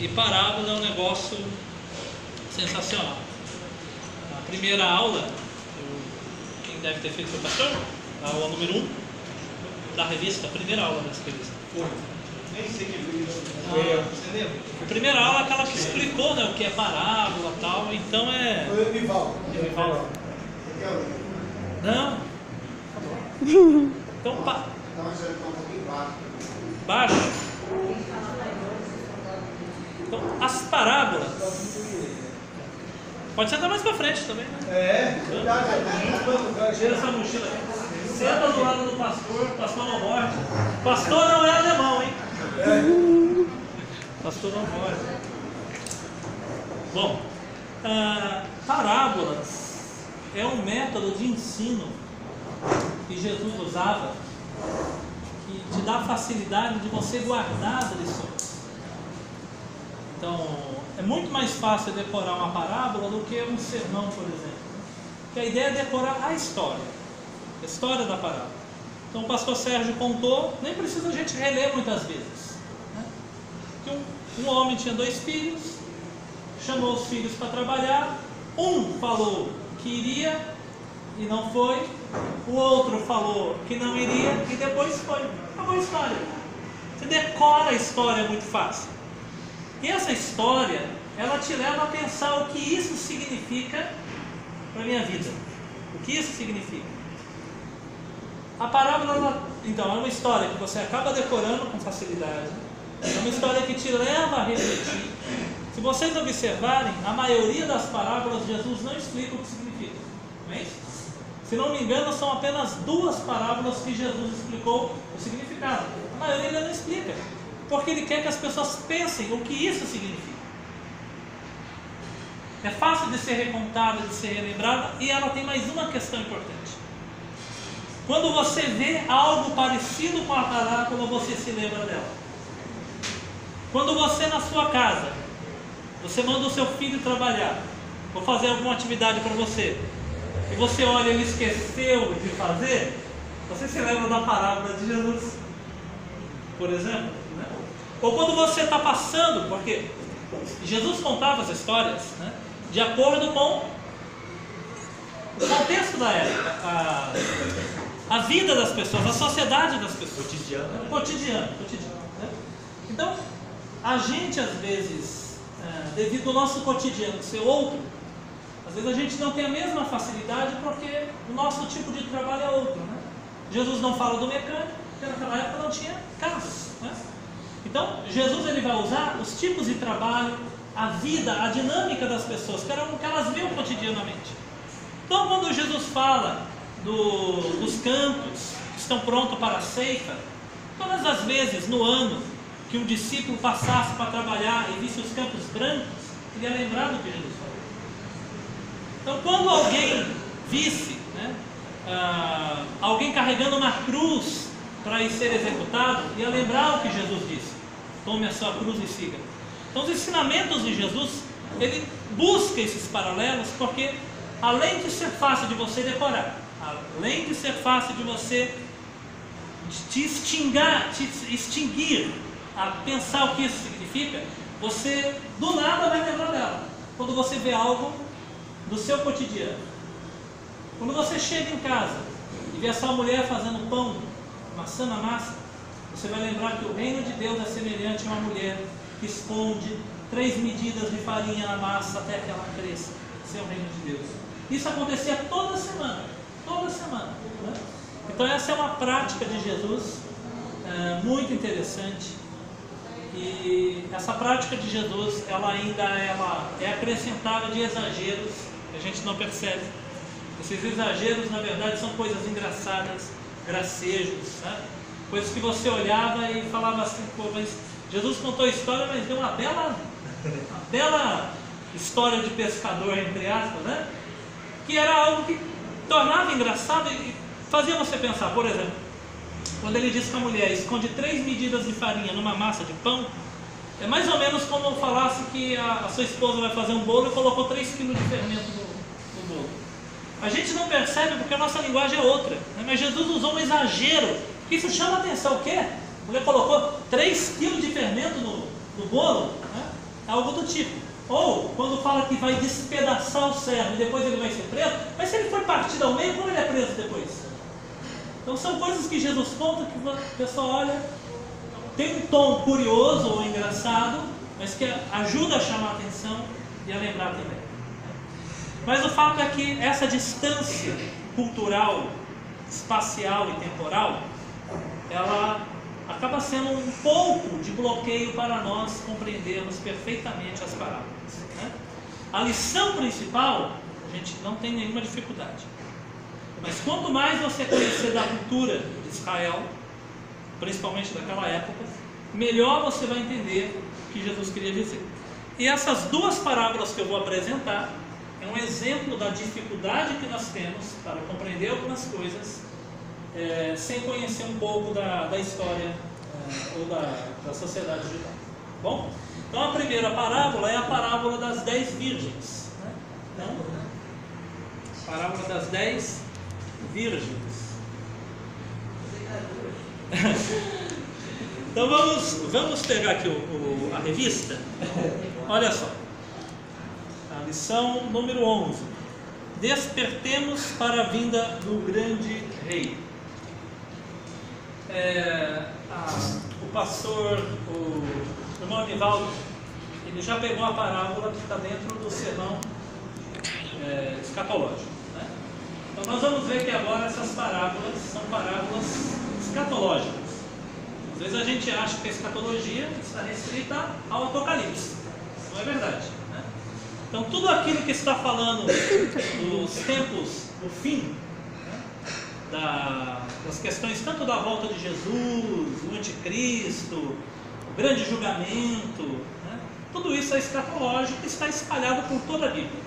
E parábola é um negócio sensacional. A primeira aula, quem deve ter feito foi o pastor? A aula número 1 da revista, a primeira aula dessa revista. Nem sei que livro. Você lembra? A primeira aula é aquela que explicou, né, o que é parábola e tal, então é... Foi o Evivaldo. Não. Então, baixo. Então, as parábolas... Pode sentar mais pra frente também, né? É, verdade. Tira essa mochila aqui. Senta do lado do pastor, o pastor não morde. Pastor não é alemão, hein? Pastor não morde. Bom, parábolas é um método de ensino que Jesus usava que te dá a facilidade de você guardar as lições. Então, é muito mais fácil decorar uma parábola do que um sermão, por exemplo. Porque a ideia é decorar a história da parábola. Então, o pastor Sérgio contou, nem precisa a gente reler muitas vezes, né? Que um homem tinha 2 filhos, chamou os filhos para trabalhar, um falou que iria e não foi, o outro falou que não iria e depois foi. Acabou a história. Você decora a história muito fácil. E essa história, ela te leva a pensar o que isso significa para a minha vida. O que isso significa? A parábola, então, é uma história que você acaba decorando com facilidade. É uma história que te leva a refletir. Se vocês observarem, a maioria das parábolas Jesus não explica o que significa. Não é isso? Se não me engano, são apenas 2 parábolas que Jesus explicou o significado. A maioria ele não explica. Porque ele quer que as pessoas pensem o que isso significa. É fácil de ser recontada, de ser relembrada, e ela tem mais uma questão importante. Quando você vê algo parecido com a parábola, você se lembra dela. Quando você na sua casa, você manda o seu filho trabalhar, ou fazer alguma atividade para você, e você olha e ele esqueceu de fazer, você se lembra da parábola de Jesus, por exemplo, né? Ou quando você está passando, porque Jesus contava as histórias, né, de acordo com o contexto da época, a vida das pessoas, a sociedade das pessoas. Cotidiano. Né? Então, a gente às vezes, devido ao nosso cotidiano ser outro, às vezes a gente não tem a mesma facilidade porque o nosso tipo de trabalho é outro. Né? Jesus não fala do mecânico, porque naquela época não tinha carros. Né? Então, Jesus ele vai usar os tipos de trabalho, a vida, a dinâmica das pessoas, que elas viam cotidianamente. Então, quando Jesus fala dos campos que estão prontos para a ceifa, todas as vezes no ano que um discípulo passasse para trabalhar e visse os campos brancos, ele ia lembrar do que Jesus falou. Então, quando alguém visse, né, alguém carregando uma cruz para ir ser executado, ia lembrar o que Jesus disse: tome a sua cruz e siga. Então, os ensinamentos de Jesus, ele busca esses paralelos, porque além de ser fácil de você decorar, além de ser fácil de você te extinguir a pensar o que isso significa, você do nada vai lembrar dela quando você vê algo do seu cotidiano. Quando você chega em casa e vê a sua mulher fazendo pão, amassando a massa, você vai lembrar que o reino de Deus é semelhante a uma mulher que esconde 3 medidas de farinha na massa até que ela cresça. Esse é o reino de Deus. Isso acontecia toda semana. Né? Então essa é uma prática de Jesus muito interessante. E essa prática de Jesus, ela é acrescentada de exageros que a gente não percebe. Esses exageros, na verdade, são coisas engraçadas, gracejos, né? Coisas que você olhava e falava assim: pô, mas Jesus contou a história, mas deu uma bela história de pescador, entre aspas, né? Que era algo que tornava engraçado e fazia você pensar. Por exemplo, quando ele diz que a mulher esconde 3 medidas de farinha numa massa de pão, é mais ou menos como eu falasse que a sua esposa vai fazer um bolo e colocou 3 kg de fermento no bolo. A gente não percebe porque a nossa linguagem é outra, né? Mas Jesus usou um exagero, que isso chama atenção. O quê? A mulher colocou 3 kg de fermento no bolo, né? Algo do tipo. Ou, quando fala que vai despedaçar o servo e depois ele vai ser preso, mas se ele foi partido ao meio, como ele é preso depois? Então são coisas que Jesus conta que o pessoal olha, tem um tom curioso ou engraçado, mas que ajuda a chamar a atenção e a lembrar também. Mas o fato é que essa distância cultural, espacial e temporal, ela acaba sendo um pouco de bloqueio para nós compreendermos perfeitamente as parábolas, né? A lição principal, a gente não tem nenhuma dificuldade. Mas quanto mais você conhecer da cultura de Israel, principalmente daquela época, melhor você vai entender o que Jesus queria dizer. E essas duas parábolas que eu vou apresentar é um exemplo da dificuldade que nós temos para compreender algumas coisas sem conhecer um pouco da história ou da sociedade judaica. Bom, então a primeira parábola é a parábola das 10 virgens, né? Então, parábola das 10 virgens. Então vamos pegar aqui a revista. Olha só, a lição número 11. Despertemos para a vinda do grande rei. O pastor, o irmão Anivaldo, ele já pegou a parábola que está dentro do sermão escatológico, né? Então nós vamos ver que agora essas parábolas são parábolas escatológicas. Às vezes a gente acha que a escatologia está restrita ao Apocalipse. Não é verdade, né? Então tudo aquilo que está falando dos tempos, do fim, das questões tanto da volta de Jesus, o anticristo, o grande julgamento, né? Tudo isso é escatológico e está espalhado por toda a Bíblia.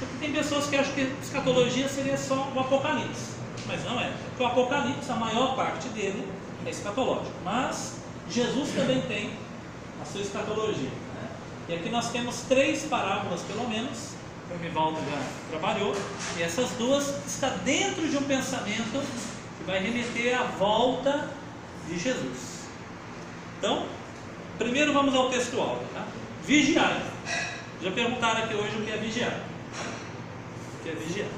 Porque tem pessoas que acham que escatologia seria só o Apocalipse, mas não é. Porque o Apocalipse, a maior parte dele é escatológico, mas Jesus também tem a sua escatologia, né? E aqui nós temos 3 parábolas pelo menos, que o Mivaldo já trabalhou, e essas duas estão dentro de um pensamento que vai remeter à volta de Jesus. Então, primeiro vamos ao textual, tá? Vigiai. Já perguntaram aqui hoje o que é vigiar. O que é vigiar?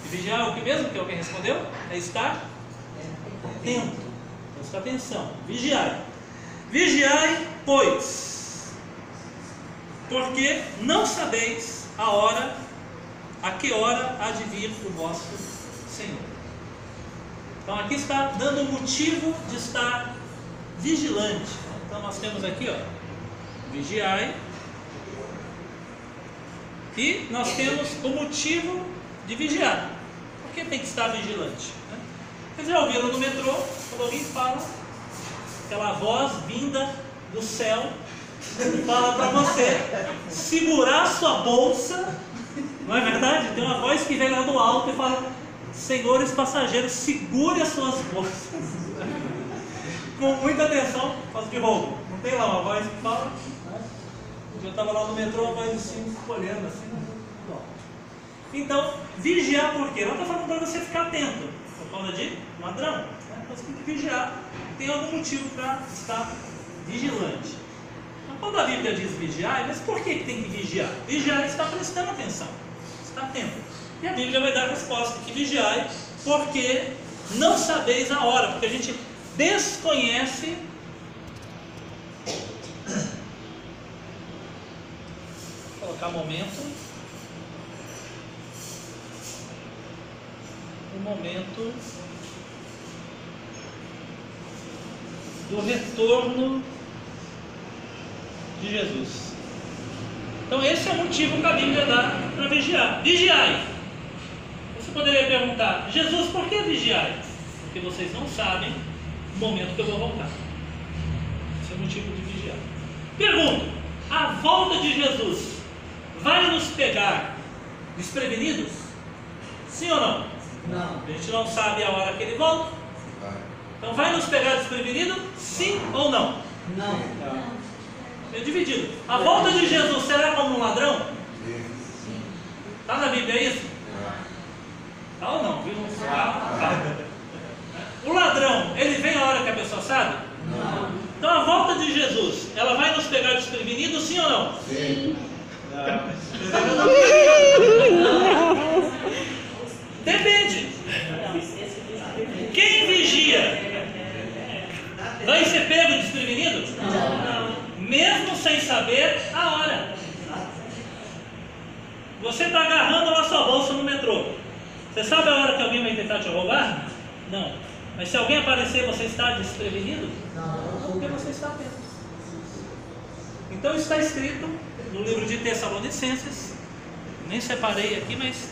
E vigiar é o que mesmo que alguém respondeu? É estar atento. Presta atenção. Vigiai. Vigiai, pois, porque não sabeis a que hora há de vir o vosso Senhor. Então aqui está dando um motivo de estar vigilante. Então nós temos aqui, vigiai, e nós temos o motivo de vigiar. Por que tem que estar vigilante, né? Vocês já ouviram no metrô, quando alguém fala, aquela voz vinda do céu fala para você segurar sua bolsa, não é verdade? Tem uma voz que vem lá do alto e fala: senhores passageiros, segure as suas bolsas com muita atenção, por causa de roubo. Não tem lá uma voz que fala, né? Eu estava lá no metrô, uma voz assim, olhando assim, bom. Então, vigiar por quê? Ela está falando para você ficar atento, por causa de ladrão, né? Então você tem que vigiar, tem algum motivo para estar vigilante. Quando a Bíblia diz vigiar, mas por que tem que vigiar? Vigiar está prestando atenção, está atento. E a Bíblia vai dar a resposta que vigiai, porque não sabeis a hora, porque a gente desconhece vou colocar momento, o momento do retorno de Jesus. Então esse é o motivo que a Bíblia dá para vigiar. Vigiai. Você poderia perguntar: Jesus, por que vigiai? Porque vocês não sabem o momento que eu vou voltar. Esse é o motivo de vigiar. Pergunto: a volta de Jesus vai nos pegar desprevenidos? Sim ou não? Não. A gente não sabe a hora que ele volta. Então vai nos pegar desprevenido? Sim ou não? Não. É dividido. A volta de Jesus será como um ladrão? Sim. Está na Bíblia isso? Tá ou não? Viu? Tá. O ladrão, ele vem a hora que a pessoa sabe? Não. Então a volta de Jesus, ela vai nos pegar desprevenidos, sim ou não? Sim. Depende. Quem vigia vai ser pego desprevenido? Mesmo sem saber a hora. Você está agarrando a sua bolsa no metrô. Você sabe a hora que alguém vai tentar te roubar? Não. Mas se alguém aparecer, você está desprevenido? Não. Porque você está atento. Então está escrito no livro de Tessalonicenses. Nem separei aqui, mas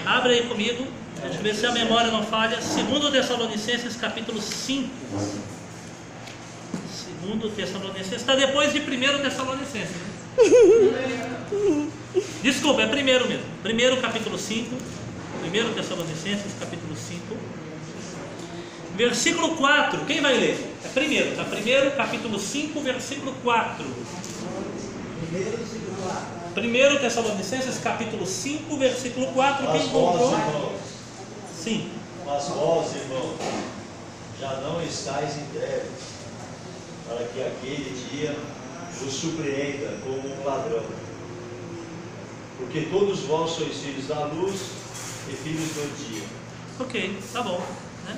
abre aí comigo. Deixa eu ver se a memória não falha. 2 Tessalonicenses capítulo 5. 2 Tessalonicenses. Está depois de 1 Tessalonicenses. Desculpa, é primeiro mesmo. 1 capítulo 5. 1 Tessalonicenses capítulo 5. Versículo 4. Quem vai ler? É primeiro, tá? 1 capítulo 5, versículo 4. 1 Tessalonicenses capítulo 5, versículo 4. Quem encontrou? Sim. Mas vós, irmãos, já não estáis em trevas, para que aquele dia vos surpreenda como um ladrão. Porque todos vós sois filhos da luz e filhos do dia. Ok, tá bom. Né?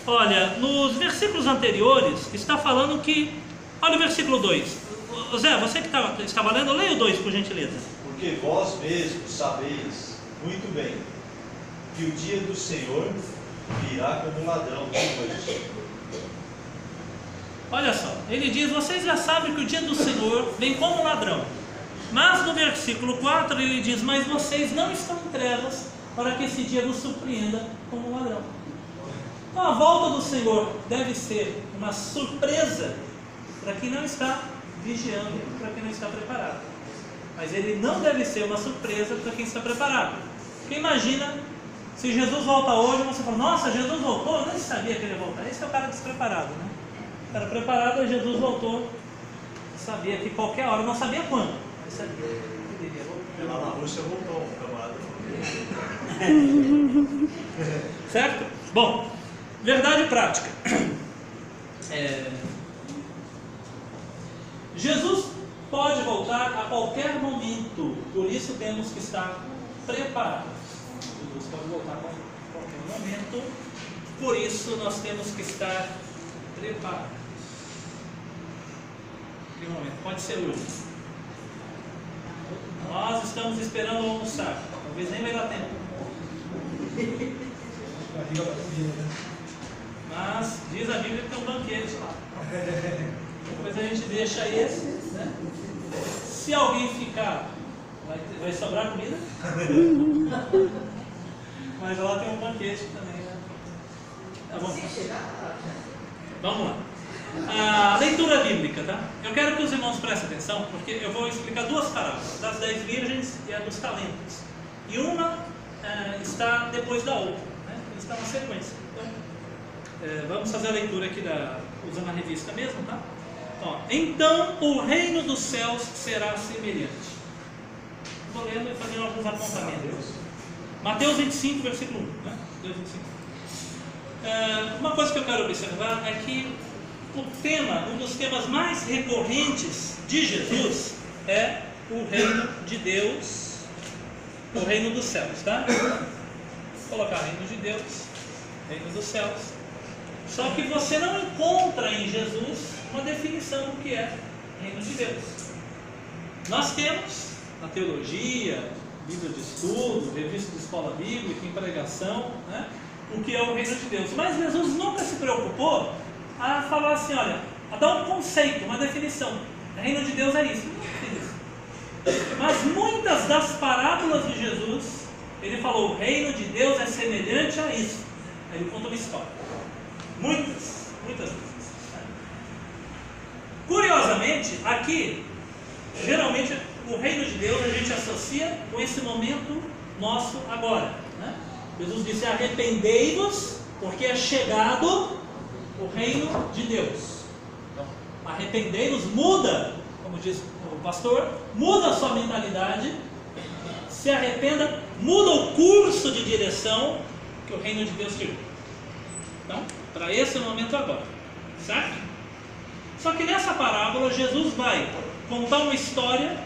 Olha, nos versículos anteriores está falando que... Olha o versículo 2. Zé, você que estava lendo, leia o 2 por gentileza. Porque vós mesmos sabeis muito bem que o dia do Senhor virá como um ladrão de noite. Olha só, ele diz, vocês já sabem que o dia do Senhor vem como um ladrão. Mas no versículo 4 ele diz, mas vocês não estão em trevas para que esse dia vos surpreenda como um ladrão. Então a volta do Senhor deve ser uma surpresa para quem não está vigiando, para quem não está preparado. Mas ele não deve ser uma surpresa para quem está preparado. Porque imagina, se Jesus volta hoje, você fala, nossa, Jesus voltou, eu nem sabia que ele ia voltar. Esse é o cara despreparado, né? O cara preparado, Jesus voltou, sabia que qualquer hora, não sabia quando, mas sabia que ele ia voltar. Lá na Rússia voltou um camarada. Certo? Bom, verdade prática. Jesus pode voltar a qualquer momento, por isso temos que estar preparados. Jesus pode voltar a qualquer momento, por isso nós temos que estar preparados. Que momento? Pode ser hoje. Nós estamos esperando almoçar, talvez nem vai dar tempo. Mas diz a Bíblia que tem um banquete lá. Depois a gente deixa esse, né? Se alguém ficar, vai sobrar comida. Mas lá tem um banquete também, né? Tá bom. Vamos lá. A leitura bíblica, tá? Eu quero que os irmãos prestem atenção, porque eu vou explicar duas parábolas, das 10 virgens e a dos talentos. E uma está depois da outra, né? Está na sequência. Então, vamos fazer a leitura aqui usando a revista mesmo, tá? Então o reino dos céus será semelhante. Estou lendo e fazendo alguns apontamentos. Mateus 25, versículo 1. Né? Mateus 25. Uma coisa que eu quero observar é que um dos temas mais recorrentes de Jesus é o reino de Deus, o reino dos céus, tá? Vou colocar reino de Deus, reino dos céus. Só que você não encontra em Jesus uma definição do que é reino de Deus. Nós temos na teologia, livro de estudo, revista de escola bíblica, em pregação, né, o que é o reino de Deus. Mas Jesus nunca se preocupou a falar assim, olha, a dar um conceito, uma definição. O reino de Deus é isso. Não fez isso. Mas muitas das parábolas de Jesus, ele falou, o reino de Deus é semelhante a isso. Aí ele conta uma história. Muitas vezes. Curiosamente, aqui, geralmente, o reino de Deus a gente associa com esse momento nosso agora. Né? Jesus disse, arrependei-vos, porque é chegado o reino de Deus. Então, arrependei-vos, muda, como diz o pastor, muda a sua mentalidade, se arrependa, muda o curso de direção que o reino de Deus chegou. Então, para esse momento agora, certo? Só que nessa parábola, Jesus vai contar uma história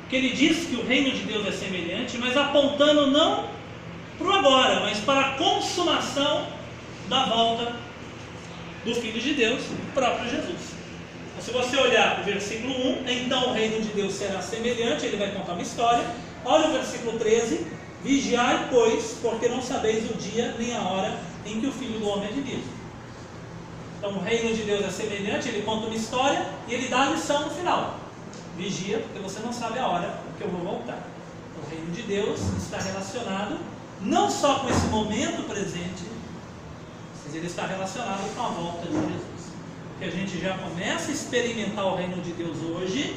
que ele diz que o reino de Deus é semelhante, mas apontando não para o agora, mas para a consumação da volta do Filho de Deus, o próprio Jesus. Então, se você olhar o versículo 1, então o reino de Deus será semelhante, ele vai contar uma história. Olha o versículo 13, vigiai, pois, porque não sabeis o dia nem a hora em que o Filho do Homem é de vir. Então o reino de Deus é semelhante, ele conta uma história e ele dá a lição no final. Vigia, porque você não sabe a hora que eu vou voltar. Então, o reino de Deus está relacionado não só com esse momento presente, mas ele está relacionado com a volta de Jesus. Porque a gente já começa a experimentar o reino de Deus hoje.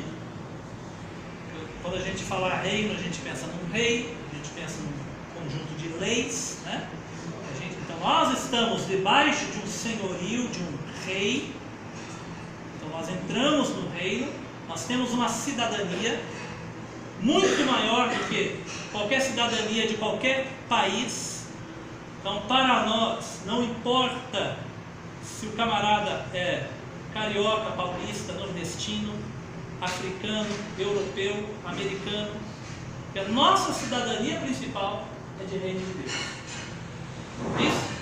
Quando a gente fala reino, a gente pensa num rei, a gente pensa num conjunto de leis, né? Então nós estamos debaixo de um senhorio, de um rei. Então nós entramos no reino, nós temos uma cidadania muito maior do que qualquer cidadania de qualquer país. Então para nós não importa se o camarada é carioca, paulista, nordestino, africano, europeu, americano, porque a nossa cidadania principal é de reino de Deus. Isso?